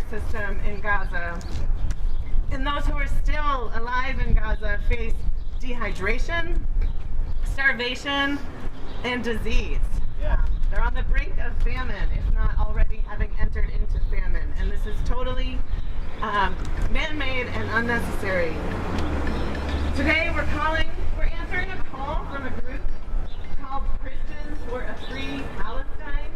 system in Gaza. And those who are still alive in Gaza face dehydration, starvation, and disease. Yeah. They're on the brink of famine, if not already having entered into famine. And this is totally man-made and unnecessary. Today we're answering a call from a group called Christians for a Free Palestine.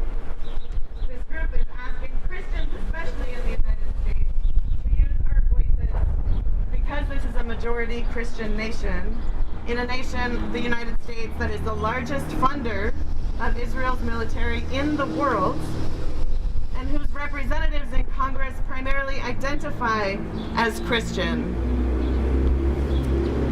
This group is asking Christians, especially in the United States, to use our voices because this is a majority Christian nation, in a nation, the United States, that is the largest funder of Israel's military in the world, and whose representatives in Congress primarily identify as Christian.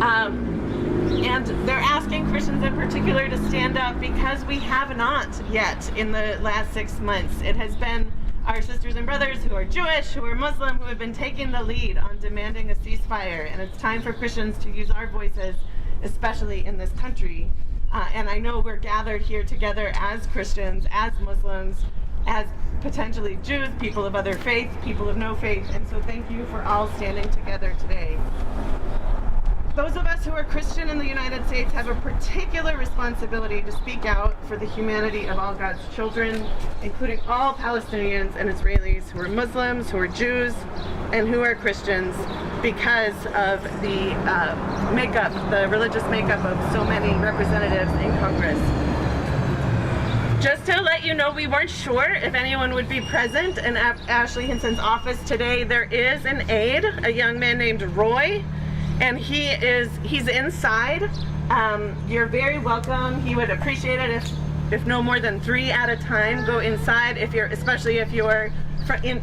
And they're asking Christians in particular to stand up because we have not yet in the last 6 months. It has been our sisters and brothers who are Jewish, who are Muslim, who have been taking the lead on demanding a ceasefire. And it's time for Christians to use our voices, especially in this country. And I know we're gathered here together as Christians, as Muslims, as potentially Jews, people of other faiths, people of no faith. And so thank you for all standing together today. Those of us who are Christian in the United States have a particular responsibility to speak out for the humanity of all God's children, including all Palestinians and Israelis who are Muslims, who are Jews, and who are Christians, because of the the religious makeup of so many representatives in Congress. Just to let you know, we weren't sure if anyone would be present in Ashley Hinson's office today. There is an aide, a young man named Roy, and he's inside. You're very welcome. He would appreciate it if no more than 3 at a time go inside, especially if you're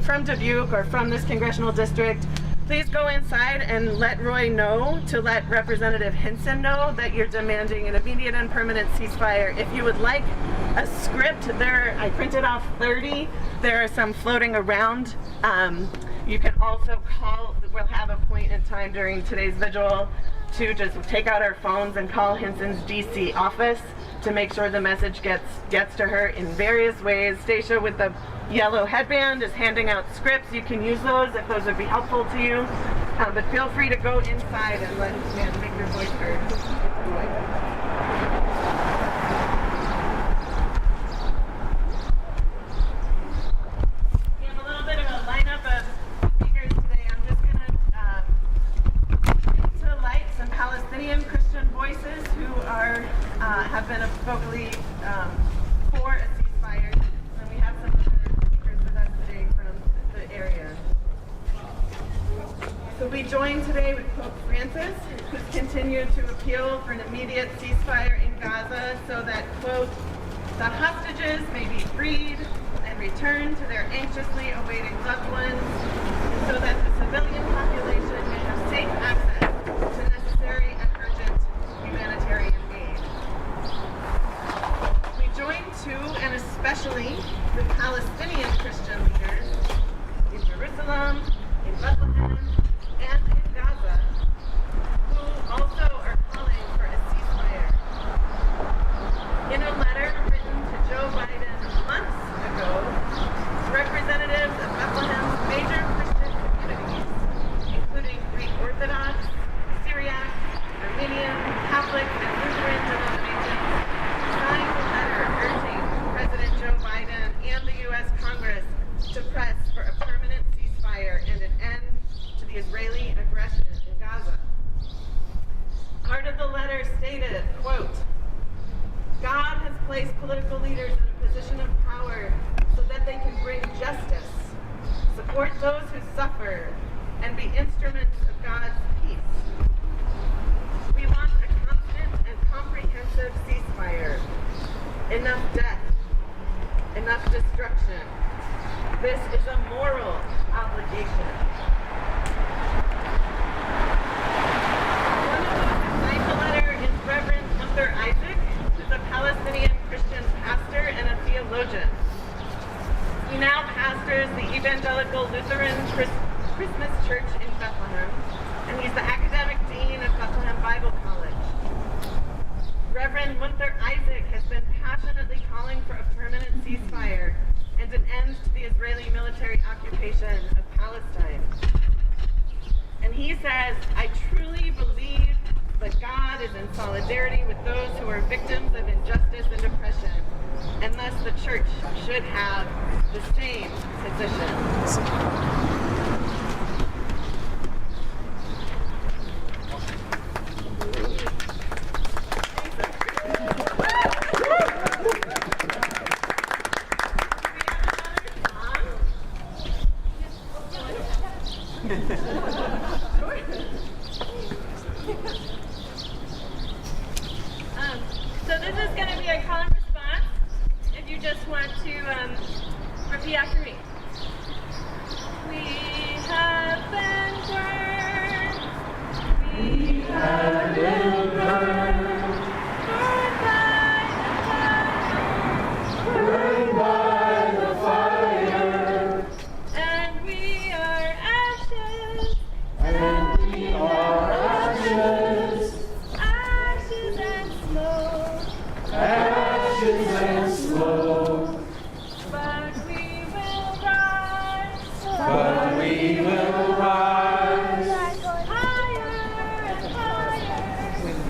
from Dubuque or from this congressional district. Please go inside and let Roy know, to let Representative Hinson know, that you're demanding an immediate and permanent ceasefire. If you would like a script, I printed off 30. There are some floating around. You can also call. We'll have a point in time during today's vigil to just take out our phones and call Hinson's DC office to make sure the message gets to her in various ways. Stacia with the yellow headband is handing out scripts. You can use those if those would be helpful to you. But feel free to go inside and make your voice heard. We have a little bit of a lineup of speakers today. I'm just going to bring to light some Palestinian Christian voices who have been vocally for a ceasefire. And we have some other speakers with us today from the area. So we join today with Pope Francis, who's continued to appeal for an immediate ceasefire in Gaza so that, quote, the hostages may be freed and returned to their anxiously awaiting loved ones, and so that the civilian population may have safe access to necessary and urgent humanitarian aid. We join too, and especially, the Palestinian Christian leaders in Jerusalem, in Bethlehem, and in Gaza, who also are calling for a ceasefire. In a letter written to Joe Biden months ago, representatives of Bethlehem's major Christian communities, including Greek Orthodox, Syriac, Armenian, Catholic, and Lutheran denominations, signed a letter urging President Joe Biden and the U.S. Congress to press for a permanent ceasefire and an end to the Israeli aggression in Gaza. Part of the letter stated, quote, God has placed political leaders in a position of power so that they can bring justice, support those who suffer, and be instruments of God's peace. We want a constant and comprehensive ceasefire. Enough death, enough destruction. This is a moral obligation. One of those who signed the letter is Reverend Gunther Isaac, who's a Palestinian Christian pastor and a theologian. He now pastors the Evangelical Lutheran Christmas Church in Bethlehem, and he's the academic dean of Bethlehem Bible College. Reverend Gunther Isaac has been passionately calling for a permanent ceasefire and an end to the Israeli military occupation of Palestine Palestine. And he says, I truly believe that God is in solidarity with those who are victims of injustice and oppression, and thus the church should have the same position. So this is going to be a call and response. If you just want to repeat after me. We have been burned. We have been burned. Burned by the fire. And we are ashes. And we are ashes. Ashes and smoke. Ashes and smoke. But we will rise. But we will rise. Higher and higher.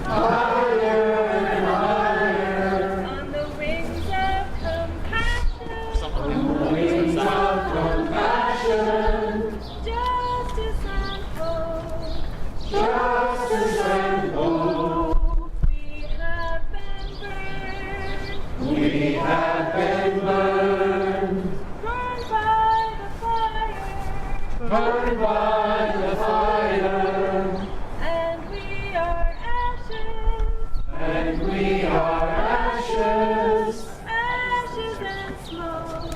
Higher and higher. On the wings of compassion. On the wings of compassion. Justice and hope. Justice and hope. We have been burned. We have been burned. Burned by the fire. Burned by the fire. And we are ashes. And we are ashes. Ashes and smoke.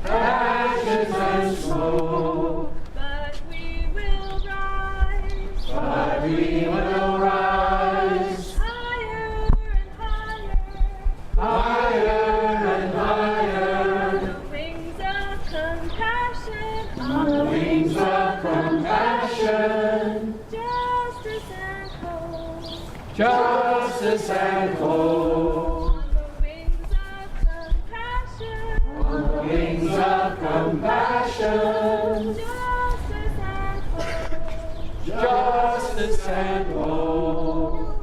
Ashes and smoke. But we will rise. But we will rise. Higher and higher. Higher and higher. On the wings of compassion. On the wings of compassion. Justice and hope. Justice and hope. On the wings of compassion. On the wings of compassion. Justice and hope. Justice and hope.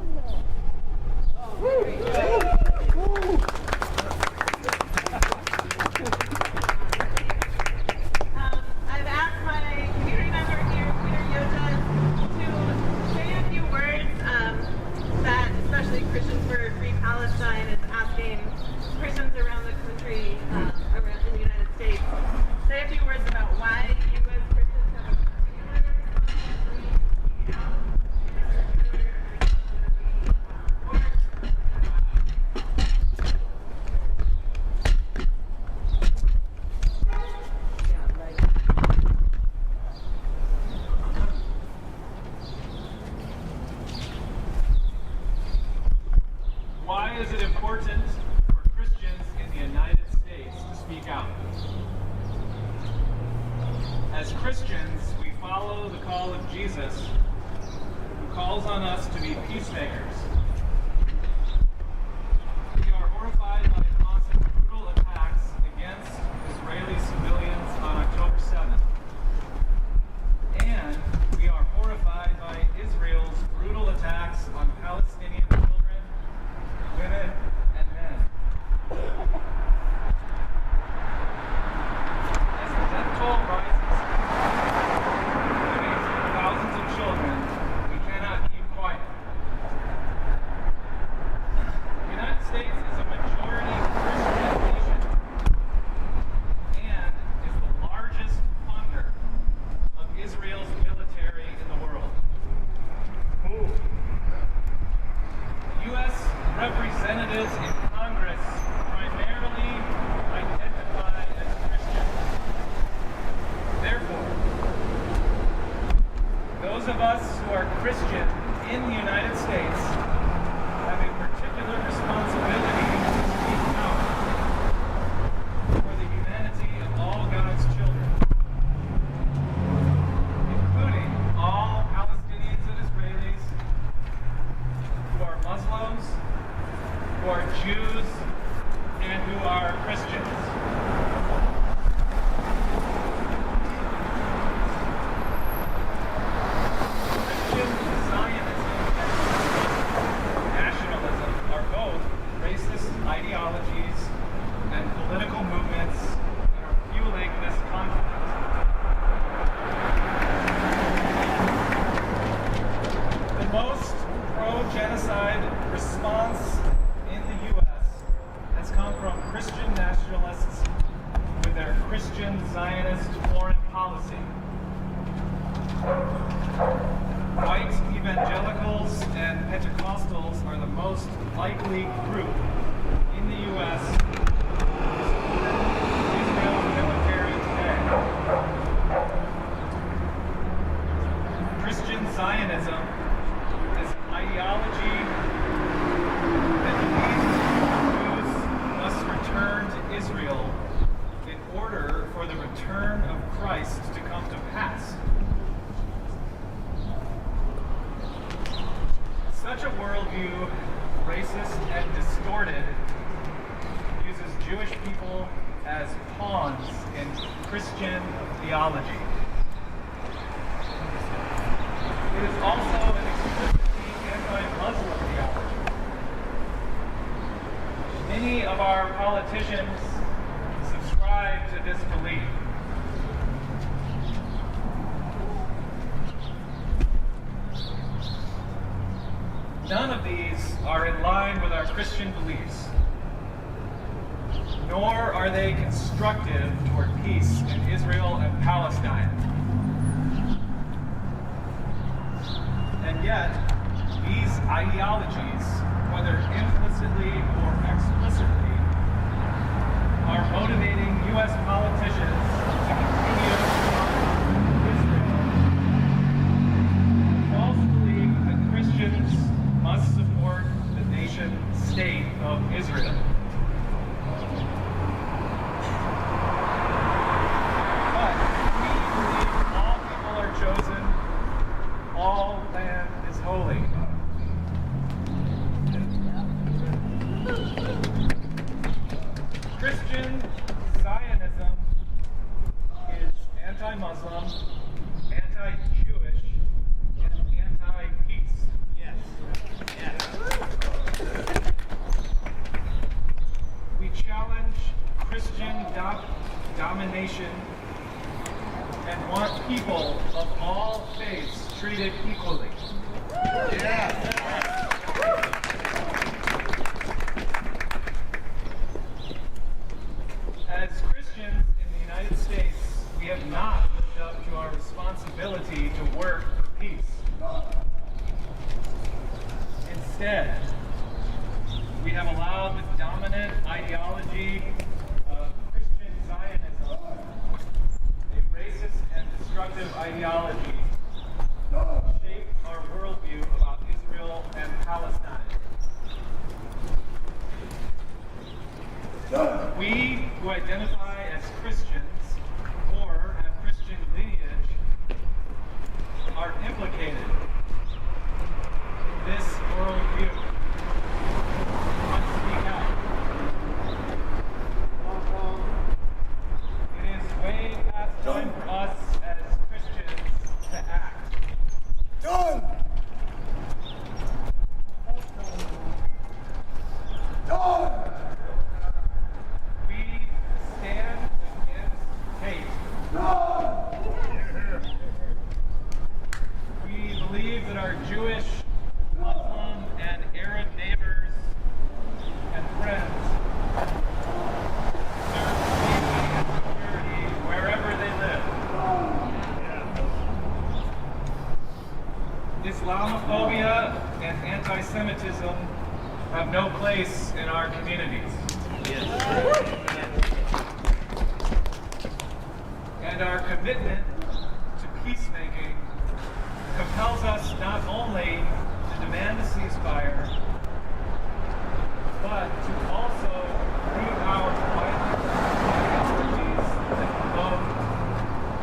I've asked my community member here, Peter Yoda, to say a few words that especially Christians for Free Palestine is asking Christians around the country, around in the United States, say a few words about why you as Christians have a particular Why is it important for Christians in the United States to speak out? As Christians, we follow the call of Jesus, who calls on us to be peacemakers. We are horrified by constant brutal attacks against Israeli civilians on October 7th. And we are horrified by Israel's brutal attacks on Palestinian children, women, and men. As the death toll rises, including thousands of children, we cannot keep quiet. The United States is a majority Christian nation and is the largest funder of Israel's military in the world. U.S. representatives in Congress primarily identify as Christians. Therefore, those of us who are Christian in the United States have a particular responsibility to speak out for the humanity of all God's children, including all Palestinians and Israelis who are Muslims, who are Jews, and who are Christians. fundamentalists with their Christian Zionist foreign policy. White evangelicals and Pentecostals are the most likely group in the U.S. to support Israel's military today. Christian Zionism is an ideology that believes Jews must return to Israel in order for the return of Christ to come to pass. Such a worldview, racist and distorted, uses Jewish people as pawns in Christian theology. It is also an explicitly anti-Muslim theology. Many of our politicians subscribe to this belief. None of these are in line with our Christian beliefs, nor are they constructive toward peace in Israel and Palestine. And yet, these ideologies, whether implicitly or explicitly, are motivating U.S. politicians to continue Israel. The false belief that Christians must support the nation state of Israel. But we believe all people are chosen, all land is holy. Christian Zionism is anti-Muslim, anti-Jewish, and anti-peace. Yes. We challenge Christian domination and want people of all faiths treated equally. As Christians in the United States, we have not lived up to our responsibility to work for peace. Instead, we have allowed the dominant ideology of Christian Zionism, a racist and destructive ideology, shape our worldview about Israel and Palestine. We who identify as Christians or have Christian lineage are implicated in this worldview. We must speak out. It is way past time for us as Christians to act. Done! Done! We stand against hate. We believe that our Jewish, Muslim, and Arab neighbors and friends deserve safety and security wherever they live. Islamophobia and anti-Semitism have no place in our communities. And our commitment to peacemaking compels us not only to demand a ceasefire, but to also root out violent ideologies that promote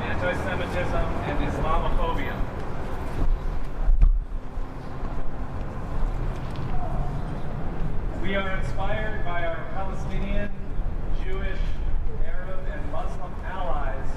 anti-Semitism and Islamophobia. We are inspired by our Palestinian, Jewish, Arab, and Muslim allies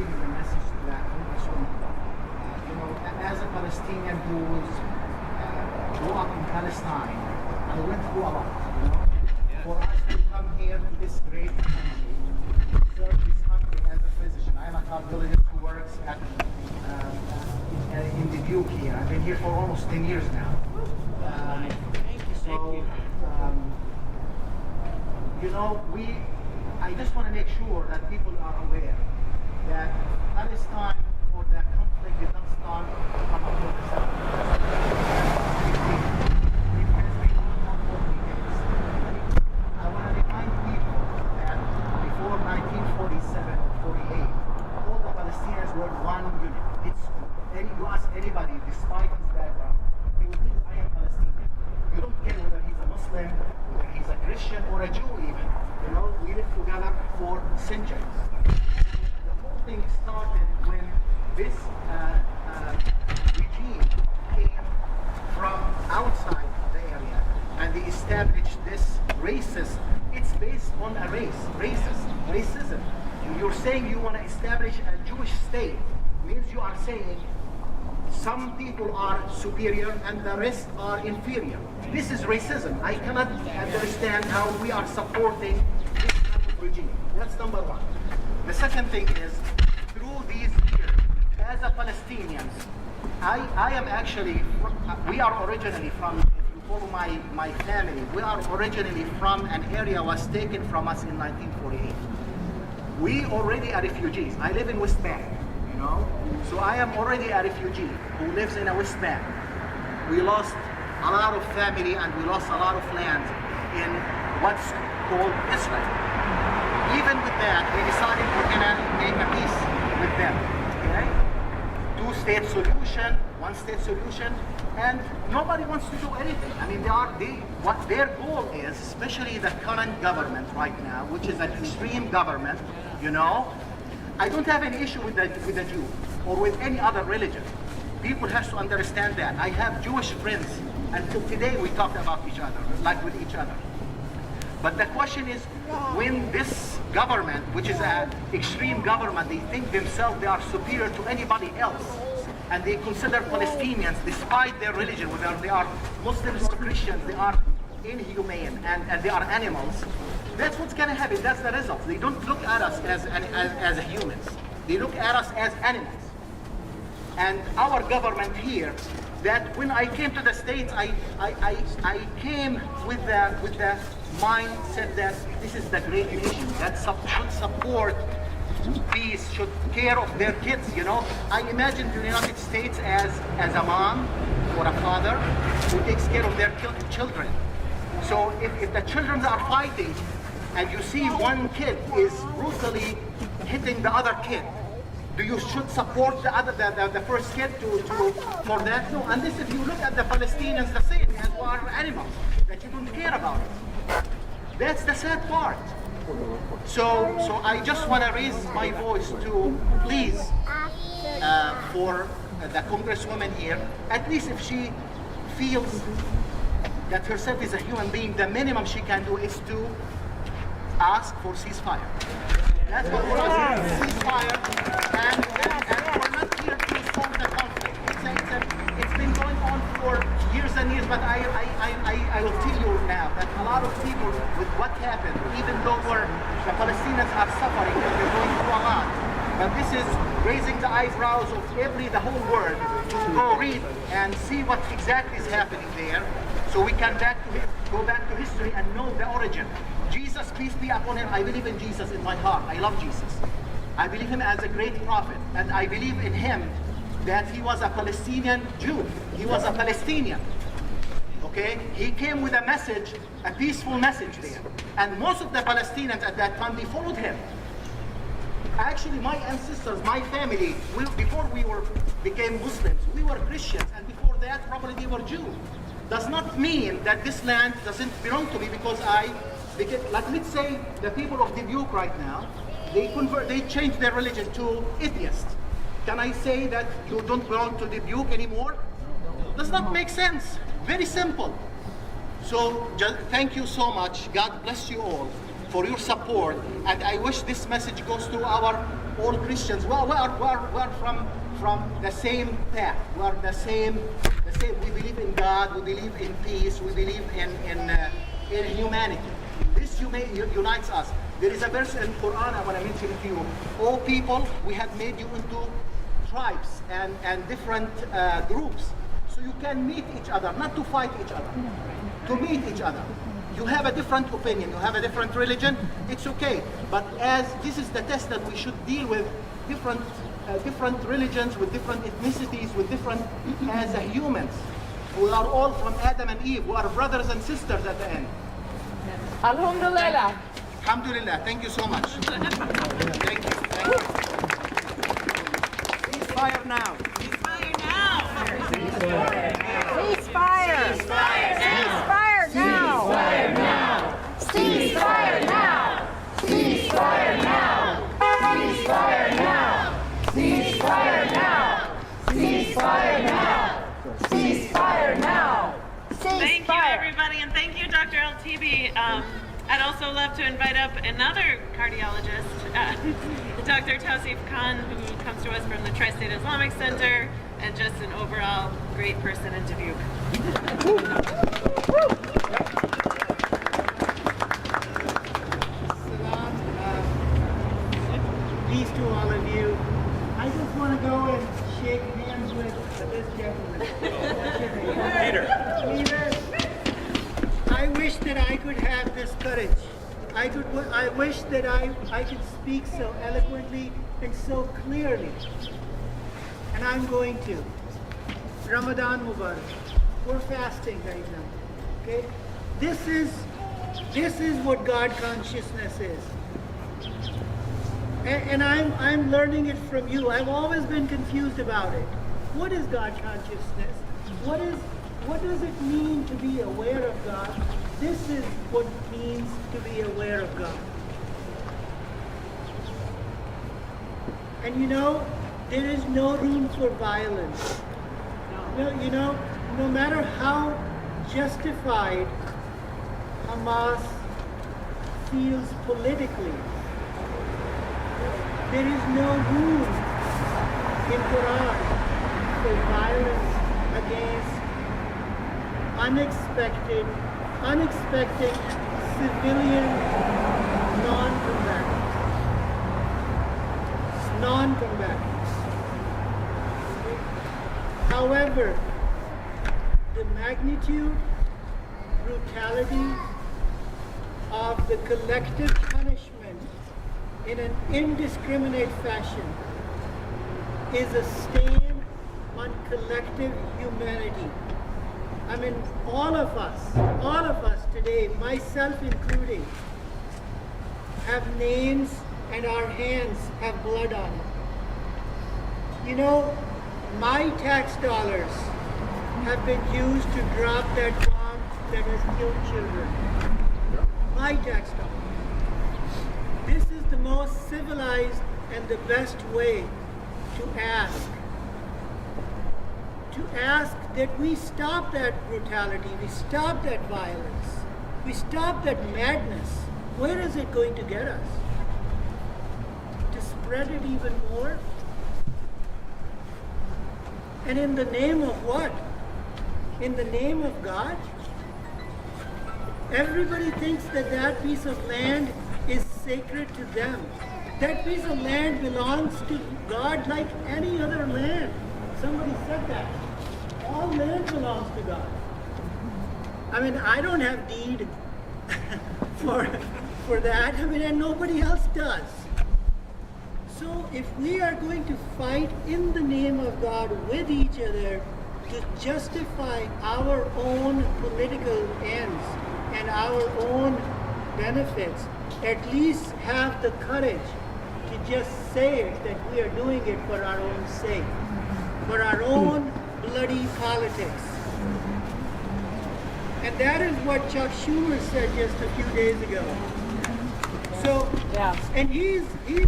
giving the message to that congresswoman. As a Palestinian who grew up in Palestine, I went through a lot. For us to come here to this great country, serve this country as a physician. I am a cardiologist who works in Dubuque here. I've been here for almost 10 years now. I just want to make sure that people are aware that Palestine or that conflict did not start from October 7th. I want to remind people that before 1947 or 48, all the Palestinians were one unit. You ask anybody, despite his background, he will think, I am Palestinian. You don't care whether he's a Muslim, whether he's a Christian or a Jew even. We lived together for centuries. The whole thing started when this regime came from outside the area and they established this racist. It's based on a racism. You're saying you want to establish a Jewish state, means you are saying some people are superior and the rest are inferior. This is racism. I cannot understand how we are supporting this type of regime. That's number one. The second thing is, through these years, as a Palestinians, I am actually, we are originally from, if you follow my family, we are originally from an area was taken from us in 1948. We already are refugees. I live in West Bank. So I am already a refugee who lives in a West Bank. We lost a lot of family and we lost a lot of land in what's called Israel. Even with that, we decided we're gonna make a peace with them. Okay? Two-state solution, one-state solution, and nobody wants to do anything. I mean, what their goal is, especially the current government right now, which is an extreme government, I don't have any issue with the Jew or with any other religion. People have to understand that. I have Jewish friends, and till today we talk about each other, like with each other. But the question is, when this government, which is an extreme government, they think themselves they are superior to anybody else, and they consider Palestinians, despite their religion, whether they are Muslims or Christians, they are inhumane and they are animals. That's what's going to happen. That's the result. They don't look at us as humans. They look at us as animals. And our government here, that when I came to the States, I came with the mindset that this is the great nation that should support peace, should care of their kids. I imagine the United States as a mom or a father who takes care of their children. So if the children are fighting, and you see one kid is brutally hitting the other kid, you should support the first kid for that? No. And this, if you look at the Palestinians, the same as we are animals that you don't care about it. That's the sad part. So I just want to raise my voice to please for the congresswoman here, at least if she feels that herself is a human being, the minimum she can do is to ask for ceasefire. That's what we're asking, ceasefire, and we're not here to solve the conflict. It's been going on for years and years, but I will tell you now that a lot of people with what happened, even though the Palestinians are suffering and they're going through a lot, but this is raising the eyebrows of the whole world to go read and see what exactly is happening there, so we can go back to history and know the origin. Jesus, peace be upon him. I believe in Jesus in my heart. I love Jesus. I believe him as a great prophet, and I believe in him that he was a Palestinian Jew. He was a Palestinian. Okay? He came with a message, a peaceful message there. And most of the Palestinians at that time, they followed him. Actually, my ancestors, my family, before we became Muslims, we were Christians, and before that, probably they were Jews. Does not mean that this land doesn't belong to me because like let's say the people of Dubuque right now, they changed their religion to atheist. Can I say that you don't belong to Dubuque anymore? Does not make sense. Very simple. So thank you so much. God bless you all for your support, and I wish this message goes to all Christians. We're from the same path. We're the same. We believe in God. We believe in peace. We believe in humanity. This unites us. There is a verse in Quran I want to mention to you. All people, we have made you into tribes and different groups, so you can meet each other, not to fight each other, to meet each other. You have a different opinion, you have a different religion, it's okay. But as this is the test that we should deal with different religions, with different ethnicities, with different as humans. We are all from Adam and Eve. We are brothers and sisters at the end. Alhamdulillah. Alhamdulillah. Thank you so much. Thank you. Ceasefire now. Ceasefire now. Ceasefire! Ceasefire now! Ceasefire now! Ceasefire now! Ceasefire now! Ceasefire now! Ceasefire now! Ceasefire now! Thank you, everybody, and thank you, Dr. Al-Tibi. I'd also love to invite up another cardiologist, Dr. Tausif Khan, who comes to us from the Tri-State Islamic Center, and just an overall great person in Dubuque. Salam. Peace to all of you. I just want to go and shake hands with this gentleman. Peter. I wish that I could have this courage. I wish that I could speak so eloquently and so clearly. And I'm going to. Ramadan Mubarak. We're fasting right now. Okay? This is what God consciousness is. And I'm learning it from you. I've always been confused about it. What is God consciousness? What does it mean to be aware of God? This is what it means to be aware of God. And there is no room for violence. No matter how justified Hamas feels politically, there is no room in Quran for violence against unexpected civilian non-combatants. However, the magnitude, brutality of the collective punishment in an indiscriminate fashion is a stain on collective humanity. I mean, all of us today, myself including, have names and our hands have blood on it. My tax dollars have been used to drop that bomb that has killed children. My tax dollars. This is the most civilized and the best way to ask that we stop that brutality, we stop that violence, we stop that madness. Where is it going to get us? To spread it even more? And in the name of what? In the name of God? Everybody thinks that piece of land is sacred to them. That piece of land belongs to God like any other land. Somebody said that. All land belongs to God. I mean, I don't have deed for that. I mean, and nobody else does. So if we are going to fight in the name of God with each other to justify our own political ends and our own benefits, at least have the courage to just say it, that we are doing it for our own sake, for our own bloody politics. And that is what Chuck Schumer said just a few days ago. So, and he's the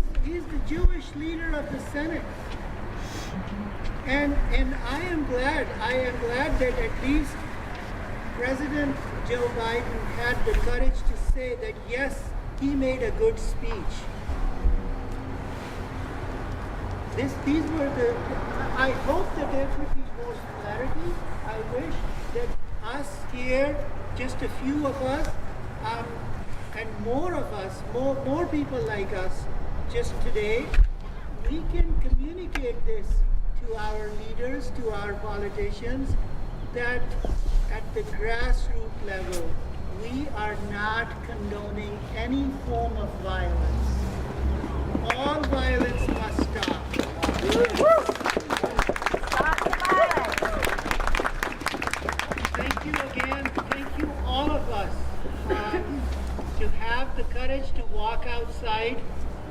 Jewish leader of the Senate. And I am glad that at least President Joe Biden had the courage to say that yes, he made a good speech. these were the. I hope that there could be more clarity. I wish that us here, just a few of us, and more of us, more people like us, just today, we can communicate this to our leaders, to our politicians, that at the grassroots level, we are not condoning any form of violence. All violence must stop. Thank you again. Thank you, all of us, to have the courage to walk outside.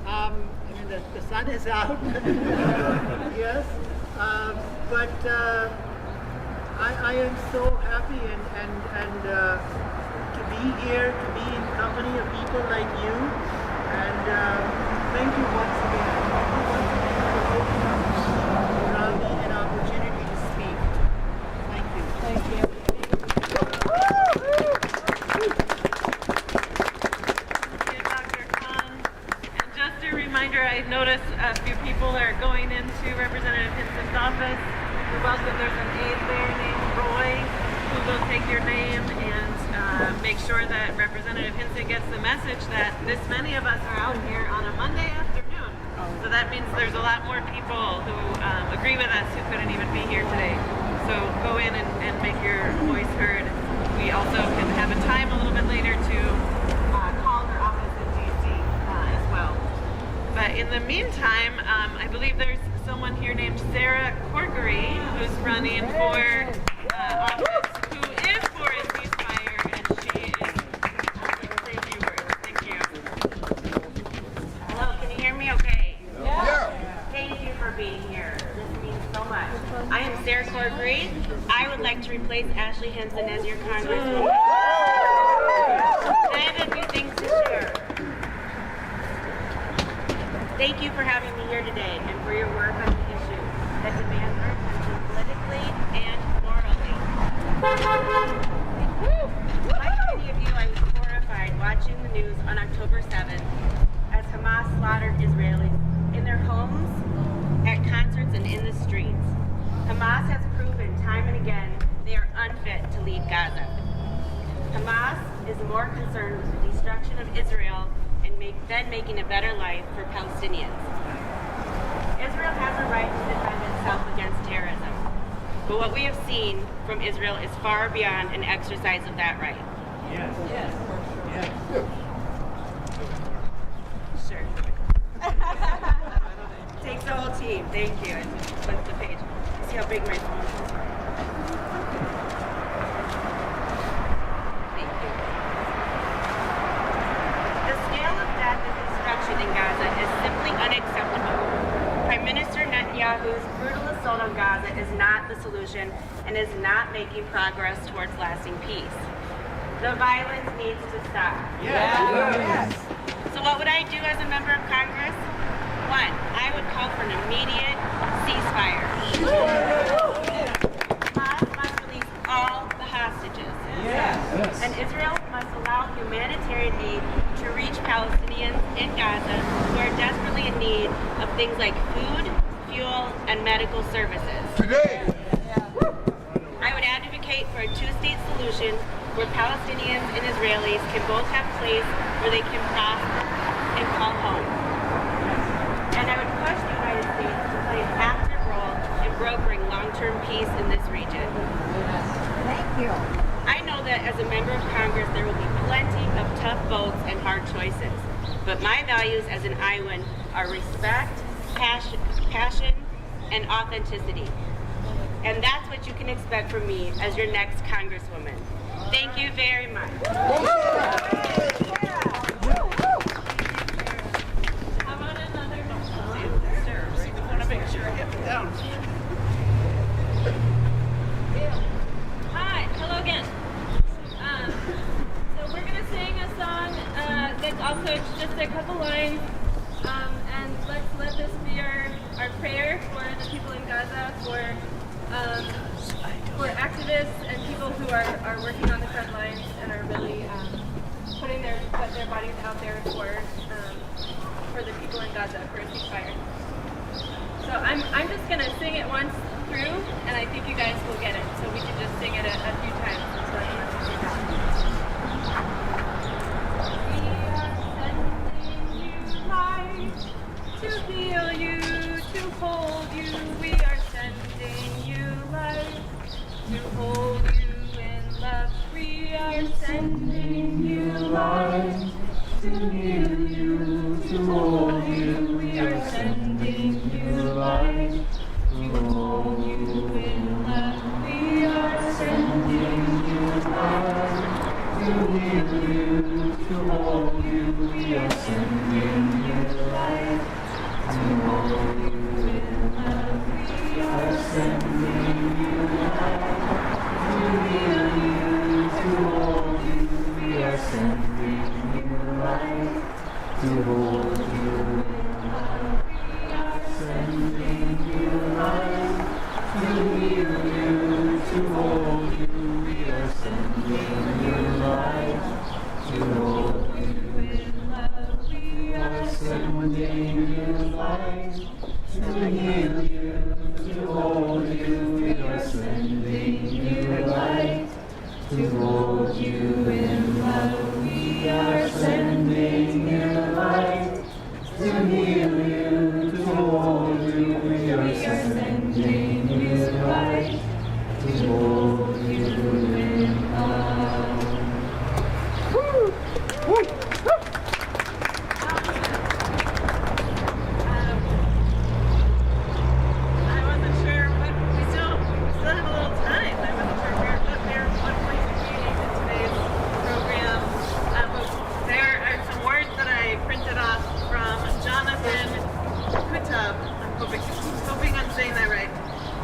I mean, the sun is out. Yes. But I am so happy and to be here, to be in company of people like you. And thank you once again. Thank you once again for allowing me an opportunity to speak. Thank you. Thank you. Dr. Khan. And just a reminder, I noticed a few people are going into Representative Hinson's office. You're welcome. There's an aide there named Roy who will take your name and make sure that Representative Hinson gets the message that this many of us are out here on a Monday afternoon. So that means there's a lot more people who agree with us who couldn't even be here today. So go in and make your voice heard. We also can have a time a little bit later to call her office in DC as well. But in the meantime, I believe there's someone here named Sarah Corkery who's running for office, who is for a ceasefire, and she is going to say a few words. Thank you. Hello, can you hear me okay? Yeah. Thank you for being here. This means so much. I am Sarah Corkery. I would like to replace Ashley Hinson as your congresswoman. I have a few things to share. Thank you for having me here today and for your work on the issue that demands our attention politically and morally. Like many of you, I was horrified watching the news on October 7th as Hamas slaughtered Israelis in their homes, at concerts, and in the streets. Hamas has proven time and again they are unfit to lead Gaza. Hamas is more concerned with the destruction of Israel than making a better life for Palestinians. Israel has a right to defend itself against terrorism, but what we have seen from Israel is far beyond an exercise of that right. Yes. Yes. Sure. Takes the whole team. Thank you. I flipped the page. See how big my phone is. Thank you. The scale of death and destruction in Gaza is simply unacceptable. Prime Minister Netanyahu's brutal assault on Gaza is not the solution and is not making progress towards lasting peace. The violence needs to stop. Yes. So what would I do as a member of Congress? One, I would call for an immediate ceasefire. Hamas must release all the hostages. Yes. And Israel must allow humanitarian aid to reach Palestinians in Gaza who are desperately in need of things like food, fuel, and medical services. Today. I would advocate for a two-state solution where Palestinians and Israelis can both have a place where they can prosper and call home. And I would push the United States to play an active role in brokering long-term peace in this region. Thank you. I know that as a member of Congress, there will be plenty of tough votes and hard choices. But my values as an Iowan are respect, passion, and authenticity. And that's what you can expect from me as your next Congresswoman. Thank you very much. How about another? I want to make sure I get it down. Hi, hello again. So we're gonna sing a song that's also just a couple lines, and let's let this be our prayer for the people in Gaza, for activists and people who are working on the front lines and are really putting their bodies out there for the people in Gaza for a ceasefire. So I'm just gonna sing it once through, and I think you guys will get it. So we can just sing it a few times until everyone figures it out. We are sending you light to heal you, to hold you. We are sending you light to hold you in love. We are sending you light to heal you, to hold you. We are sending you light to hold you in love. We are sending you light to heal you, to hold you. We are sending you light to hold you in love. We are sending you light to heal you, to hold you. We are sending you light to hold you in love. We are sending you light to heal you, to hold you. We are sending you light to hold you in love. We are sending you light to heal you, to hold you. We are sending you light to hold you in love. We are sending you light to heal you, to hold you. We are sending you light to hold you in love. I wasn't sure what we still have a little time. I wasn't sure what point we made in today's program. But there are some words that I printed off from Jonathan Kutab. I'm hoping I'm saying that right.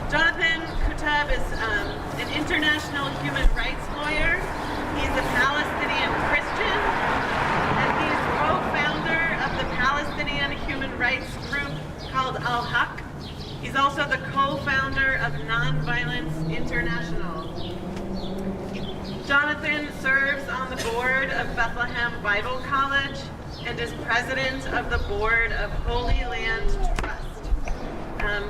Jonathan Kutab is an international human rights lawyer. He's a Palestinian Christian, and he's co-founder of the Palestinian human rights group called Al-Haq. He's also the co-founder of Nonviolence International. Jonathan serves on the board of Bethlehem Bible College and is president of the board of Holy Land Trust.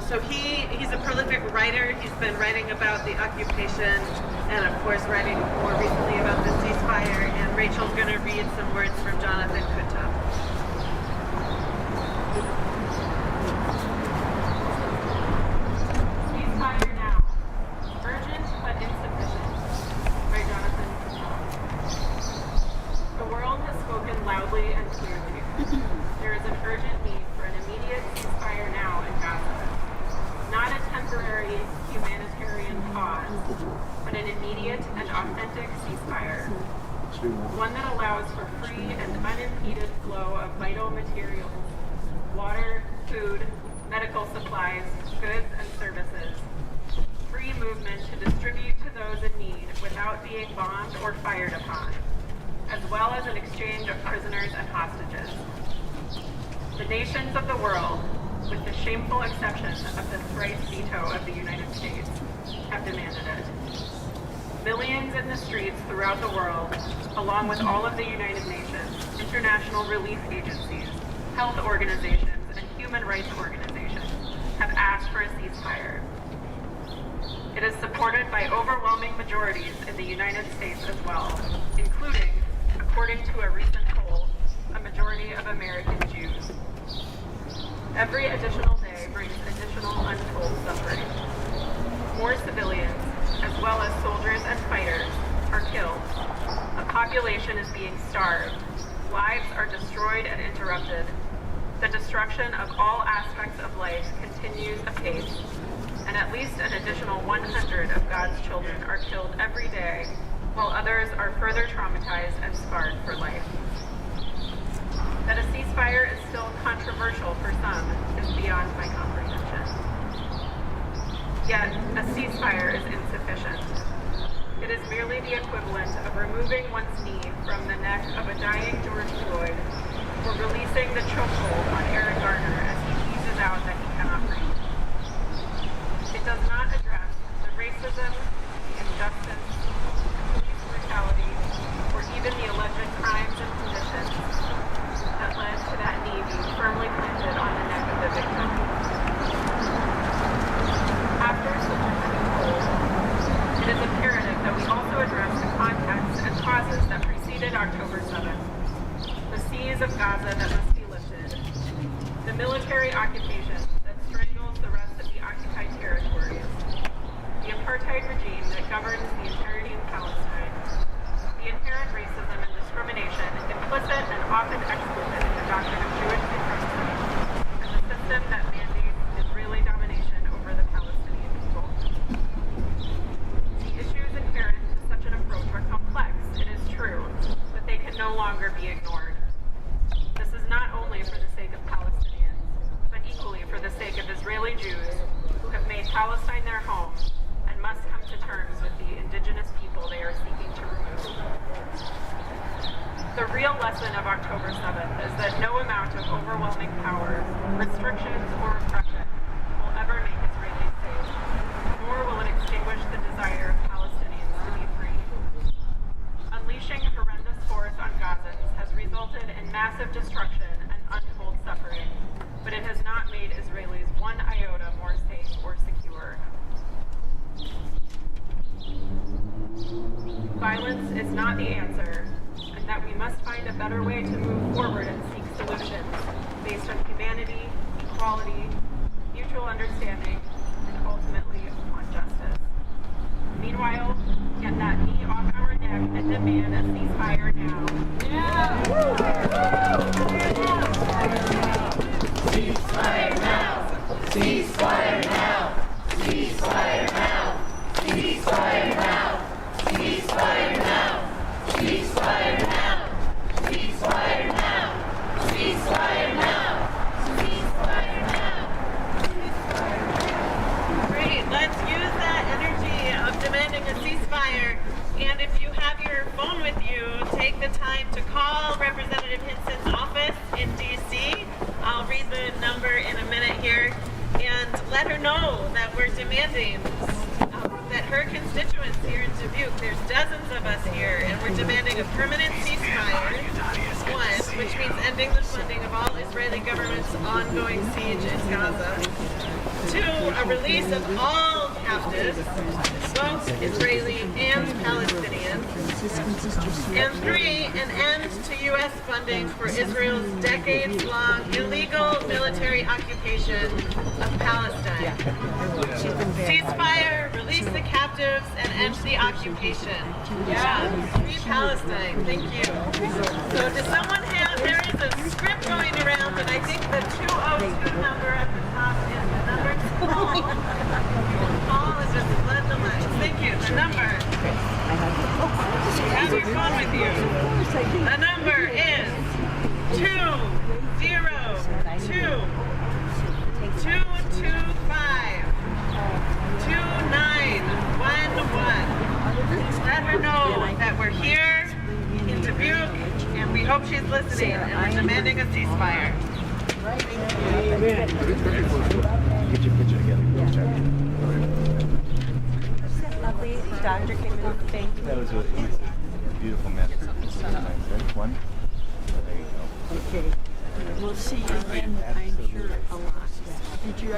So he's a prolific writer. He's been writing about the occupation and, of course, writing more recently about the ceasefire. And Rachel's going to read some words from Jonathan Kutab. Ceasefire now. Urgent but insufficient. By Jonathan Kutab. The world has spoken loudly and clearly. There is an urgent need for an immediate ceasefire now in Gaza. Not a temporary humanitarian pause, but an immediate and authentic ceasefire. One that allows for free and unimpeded flow of vital materials, water, food, medical supplies, goods, and services. Free movement to distribute to those in need without being bombed or fired upon, as well as an exchange of prisoners and hostages. The nations of the world, with the shameful exception of the thrice veto of the United States, have demanded it. Millions in the streets throughout the world, along with all of the United Nations, international relief agencies, health organizations, and human rights organizations, have asked for a ceasefire. It is supported by overwhelming majorities in the United States as well, including, according to a recent poll, a majority of American Jews. Every additional day brings additional untold suffering. More civilians, as well as soldiers and fighters, are killed. A population is being starved. Lives are destroyed and interrupted. The destruction of all aspects of life continues apace, and at least an additional 100 of God's children are killed every day, while others are further traumatized and scarred for life. That a ceasefire is still controversial for some is beyond my comprehension. Yet, a ceasefire is insufficient. It is merely the equivalent of removing one's knee from the neck of a dying George Floyd, or releasing the chokehold on Eric Garner as he teases out that he cannot breathe. It does not address the racism, the injustice, the police brutality, or even the alleged crimes and conditions that led to that knee being firmly planted on the neck of the victim. not the answer, and that we must find a better way to move forward and seek solutions based on humanity, equality, mutual understanding, and ultimately on justice. Meanwhile, get that knee off our neck and demand a ceasefire now. Ceasefire now! Ceasefire now! Ceasefire now! Ceasefire now! Ceasefire now! Ceasefire now! Ceasefire now! Ceasefire now! Ceasefire now! Great, let's use that energy of demanding a ceasefire. And if you have your phone with you, take the time to call Representative Hinson's office in D.C. I'll read the number in a minute here, and let her know that we're demanding that her constituents here in Dubuque, there's dozens of us here, and we're demanding a permanent ceasefire, one, which means ending the funding of all Israeli government's ongoing siege in Gaza. Two, a release of all captives, both Israeli and Palestinian. And three, an end to U.S. funding for Israel's decades-long illegal military occupation of Palestine. Ceasefire, release the captives, and end the occupation. Yeah, free Palestine. Thank you. So does someone have, there is a script going around, and I think the 202 number at the top is the number to call. Call is just blood the lines. Thank you. The number. Have your phone with you. The number is 202-225-2911. Let her know that we're here in Dubuque, and we hope she's listening, and we're demanding a ceasefire. Get your picture together. Lovely doctor came in. Thank you. That was a beautiful masterpiece. Right? One. There you go. Okay. We'll see you again, I'm sure, a lot. Did you